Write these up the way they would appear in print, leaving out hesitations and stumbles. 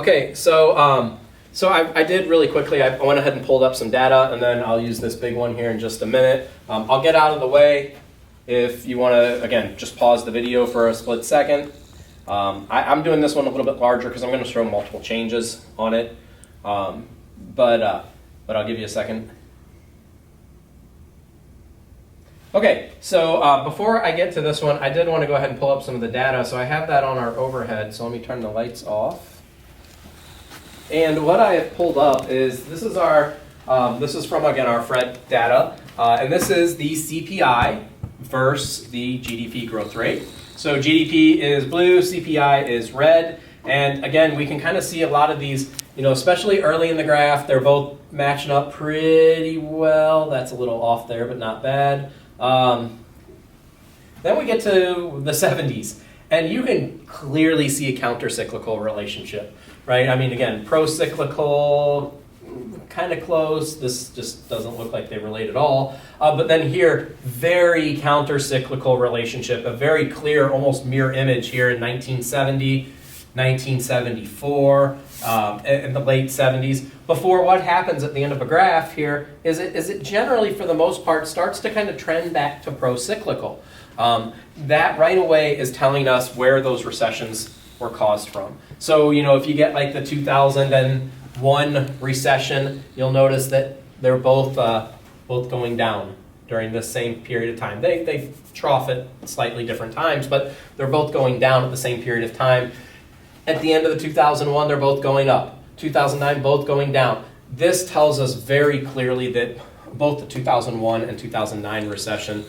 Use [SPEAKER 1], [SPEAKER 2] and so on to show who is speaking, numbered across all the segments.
[SPEAKER 1] Okay, so I did really quickly. I went ahead and pulled up some data, and then I'll use this big one here in just a minute. I'll get out of the way. If you want to, again, just pause the video for a split second. I'm doing this one a little bit larger because I'm going to show multiple changes on it. But I'll give you a second. Okay, so before I get to this one, I did want to go ahead and pull up some of the data. So I have that on our overhead. So let me turn the lights off. And what I have pulled up is this is from, again, our FRED data. And this is the CPI versus the GDP growth rate. So GDP is blue, CPI is red. And again, we can kind of see a lot of these, especially early in the graph, they're both matching up pretty well. That's a little off there, but not bad. Then we get to the 70s, and you can clearly see a counter-cyclical relationship, right? I mean, again, pro-cyclical, kind of close. This just doesn't look like they relate at all. But then here, very counter-cyclical relationship, a very clear, almost mirror image here in 1970, 1974, in the late 70s. Before, what happens at the end of a graph here is it generally, for the most part, starts to kind of trend back to pro-cyclical. That right away is telling us where those recessions were caused from. So, if you get like the 2001 recession, you'll notice that they're both going down during this same period of time. They trough at slightly different times, but they're both going down at the same period of time. At the end of the 2001, they're both going up. 2009, both going down. This tells us very clearly that both the 2001 and 2009 recession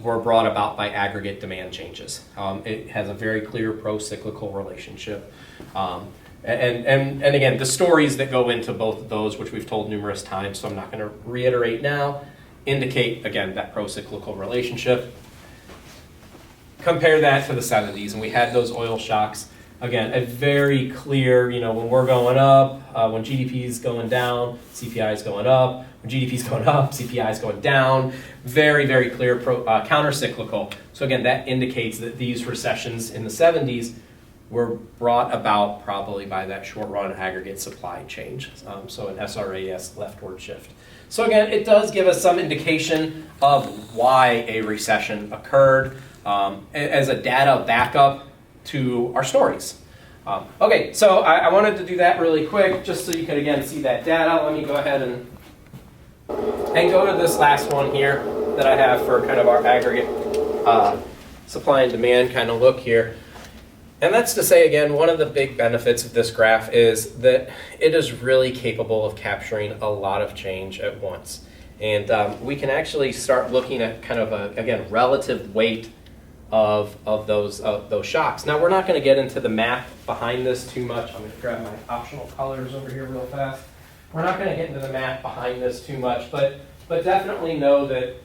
[SPEAKER 1] were brought about by aggregate demand changes. It has a very clear pro-cyclical relationship. And again, the stories that go into both of those, which we've told numerous times, so I'm not going to reiterate now, indicate, again, that pro-cyclical relationship. Compare that to the 70s, and we had those oil shocks. Again, a very clear, when we're going up, when GDP is going down, CPI is going up. When GDP is going up, CPI is going down. Very, very clear counter-cyclical. So again, that indicates that these recessions in the 70s were brought about probably by that short-run aggregate supply change. So an SRAS leftward shift. So again, it does give us some indication of why a recession occurred as a data backup to our stories. Okay, so I wanted to do that really quick just so you can again see that data. Let me go ahead and go to this last one here that I have for kind of our aggregate supply and demand kind of look here. And that's to say, again, one of the big benefits of this graph is that it is really capable of capturing a lot of change at once. And we can actually start looking at kind of a, again, relative weight of those shocks. Now, we're not going to get into the math behind this too much. I'm going to grab my optional colors over here real fast. We're not going to get into the math behind this too much, but definitely know that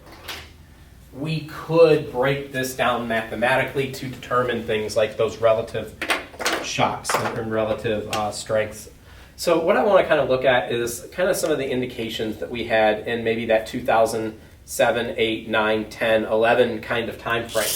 [SPEAKER 1] we could break this down mathematically to determine things like those relative shocks and relative strengths. So what I want to kind of look at is kind of some of the indications that we had in maybe that 2007, 8, 9, 10, 11 kind of time frame.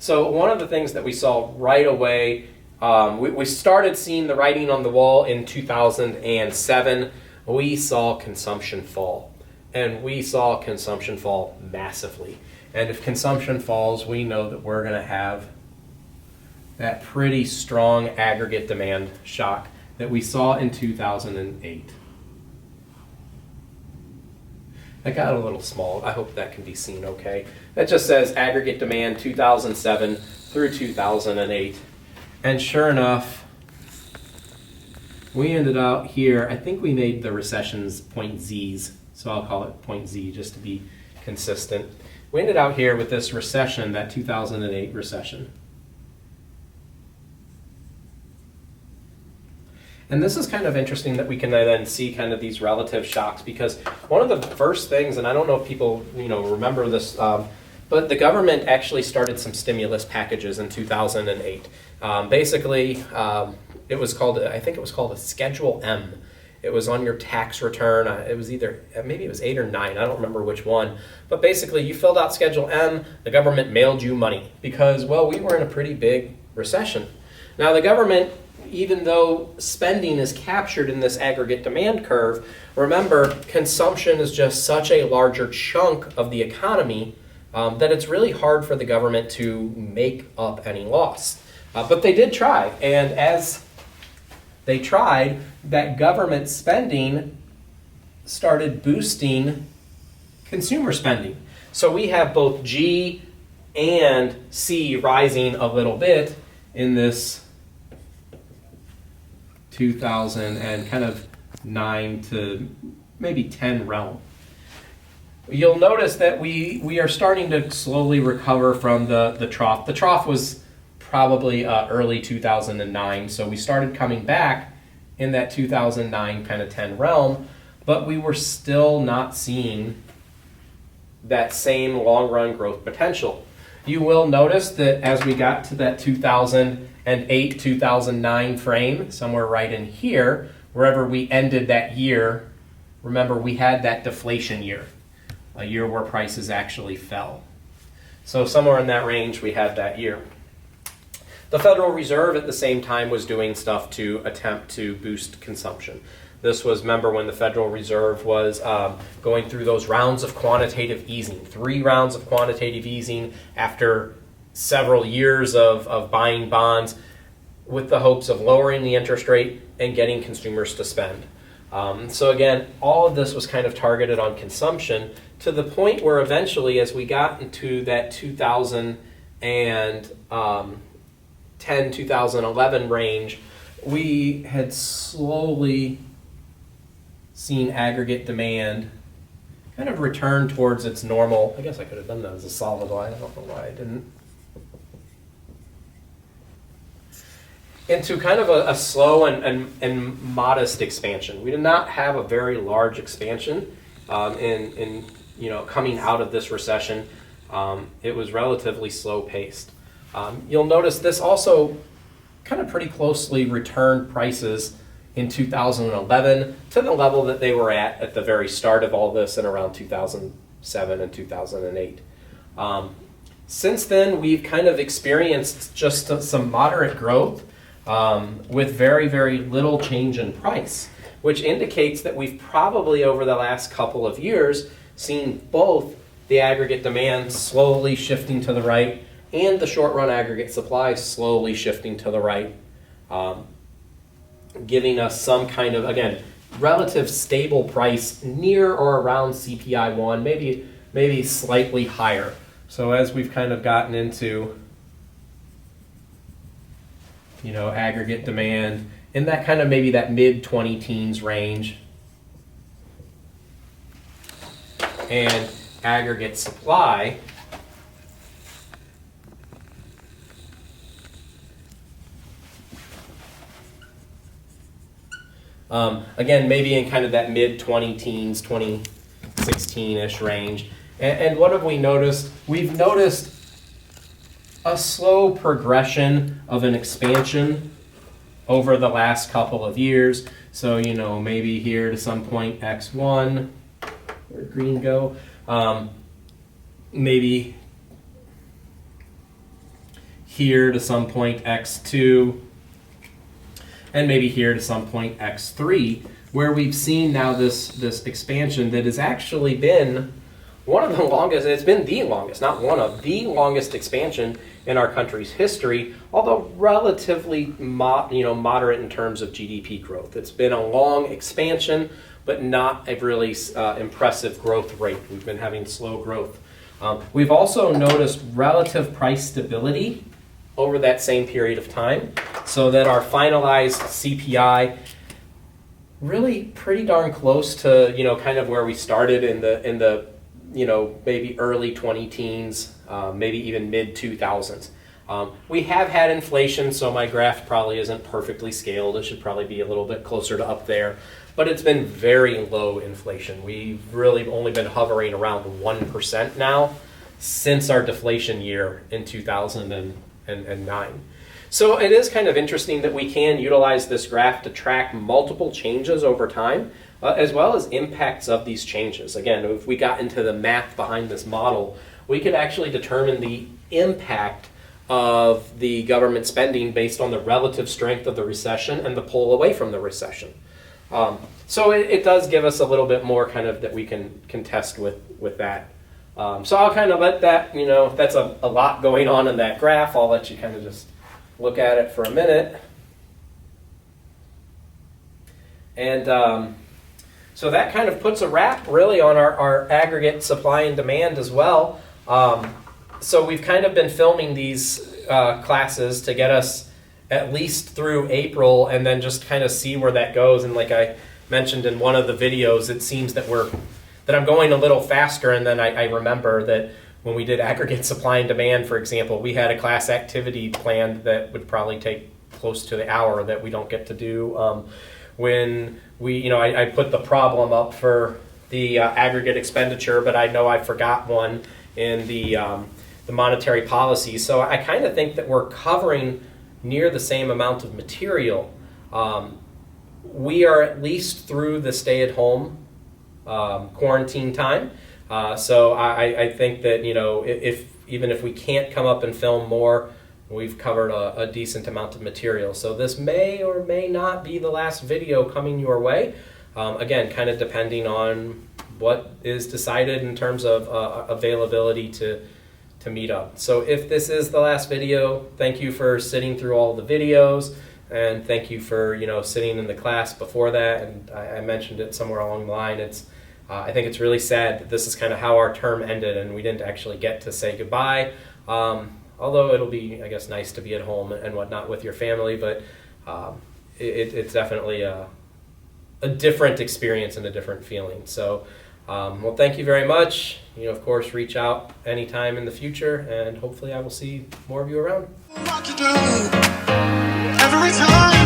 [SPEAKER 1] So one of the things that we saw right away, we started seeing the writing on the wall in 2007. We saw consumption fall, and we saw consumption fall massively. And if consumption falls, we know that we're going to have that pretty strong aggregate demand shock that we saw in 2008. That got a little small. I hope that can be seen okay. That just says aggregate demand 2007 through 2008. And sure enough, we ended out here. I think we made the recessions point Z's, so I'll call it point Z just to be consistent. We ended out here with this recession, that 2008 recession. And this is kind of interesting that we can then see kind of these relative shocks, because one of the first things, and I don't know if people remember this, but the government actually started some stimulus packages in 2008. Basically, it was called, I think it was called a Schedule M. It was on your tax return. It was either, maybe it was 8 or 9, I don't remember which one. But basically, you filled out Schedule M, the government mailed you money because, well, we were in a pretty big recession. Now, the government even though spending is captured in this aggregate demand curve, remember, consumption is just such a larger chunk of the economy that it's really hard for the government to make up any loss. But they did try, and as they tried, that government spending started boosting consumer spending. So we have both G and C rising a little bit in this 2009 to maybe 10 realm. You'll notice that we are starting to slowly recover from the trough. The trough was probably early 2009, so we started coming back in that 2009 kind of 10 realm, but we were still not seeing that same long-run growth potential. You will notice that as we got to that 2008, 2009 frame, somewhere right in here, wherever we ended that year, remember we had that deflation year, a year where prices actually fell. So somewhere in that range we had that year. The Federal Reserve at the same time was doing stuff to attempt to boost consumption. This was, remember, when the Federal Reserve was going through those rounds of quantitative easing, 3 rounds of quantitative easing after several years of buying bonds with the hopes of lowering the interest rate and getting consumers to spend. So again, all of this was kind of targeted on consumption to the point where eventually, as we got into that 2010, 2011 range, we had slowly seen aggregate demand kind of return towards its normal. I guess I could have done that as a solid line. I don't know why I didn't. Into kind of a slow and modest expansion. We did not have a very large expansion in coming out of this recession. It was relatively slow paced. You'll notice this also kind of pretty closely returned prices in 2011 to the level that they were at the very start of all this in around 2007 and 2008. Since then, we've kind of experienced just some moderate growth with very, very little change in price, which indicates that we've probably over the last couple of years seen both the aggregate demand slowly shifting to the right and the short-run aggregate supply slowly shifting to the right, giving us some kind of, again, relative stable price near or around CPI 1, maybe slightly higher. So as we've kind of gotten into, aggregate demand in that kind of maybe that mid-20 teens range, and aggregate supply again, maybe in kind of that mid-20 teens, 2016-ish range. And what have we noticed? We've noticed a slow progression of an expansion over the last couple of years. So, maybe here to some point X1, where'd green go? Maybe here to some point X2, and maybe here to some point X3, where we've seen now this expansion that has actually been one of the longest, it's been the longest, not one of, the longest expansion in our country's history, although relatively moderate in terms of GDP growth. It's been a long expansion, but not a really impressive growth rate. We've been having slow growth. We've also noticed relative price stability over that same period of time, so that our finalized CPI really pretty darn close to kind of where we started in the maybe early 20 teens, maybe even mid 2000s. We have had inflation, so my graph probably isn't perfectly scaled. It should probably be a little bit closer to up there, but it's been very low inflation. We've really only been hovering around 1% now since our deflation year in 2009. So it is kind of interesting that we can utilize this graph to track multiple changes over time, as well as impacts of these changes. Again, if we got into the math behind this model, we could actually determine the impact of the government spending based on the relative strength of the recession and the pull away from the recession. So it does give us a little bit more kind of that we can test with that. So I'll kind of let that, if that's a lot going on in that graph, I'll let you kind of just look at it for a minute. And so that kind of puts a wrap really on our aggregate supply and demand as well. So we've kind of been filming these classes to get us at least through April and then just kind of see where that goes. And like I mentioned in one of the videos, it seems that I'm going a little faster, and then I remember that when we did aggregate supply and demand, for example, we had a class activity planned that would probably take close to the hour that we don't get to do. When I put the problem up for the aggregate expenditure, but I know I forgot one in the monetary policy. So I kind of think that we're covering near the same amount of material. We are at least through the stay-at-home quarantine time. So I think that, even if we can't come up and film more, we've covered a decent amount of material. So this may or may not be the last video coming your way. Again, kind of depending on what is decided in terms of availability to meet up. So if this is the last video, thank you for sitting through all the videos, and thank you for sitting in the class before that. And I mentioned it somewhere along the line. I think it's really sad that this is kind of how our term ended, and we didn't actually get to say goodbye. Although it'll be, I guess, nice to be at home and whatnot with your family, but it's definitely a different experience and a different feeling. So, well, thank you very much. Of course, reach out anytime in the future, and hopefully I will see more of you around. Every time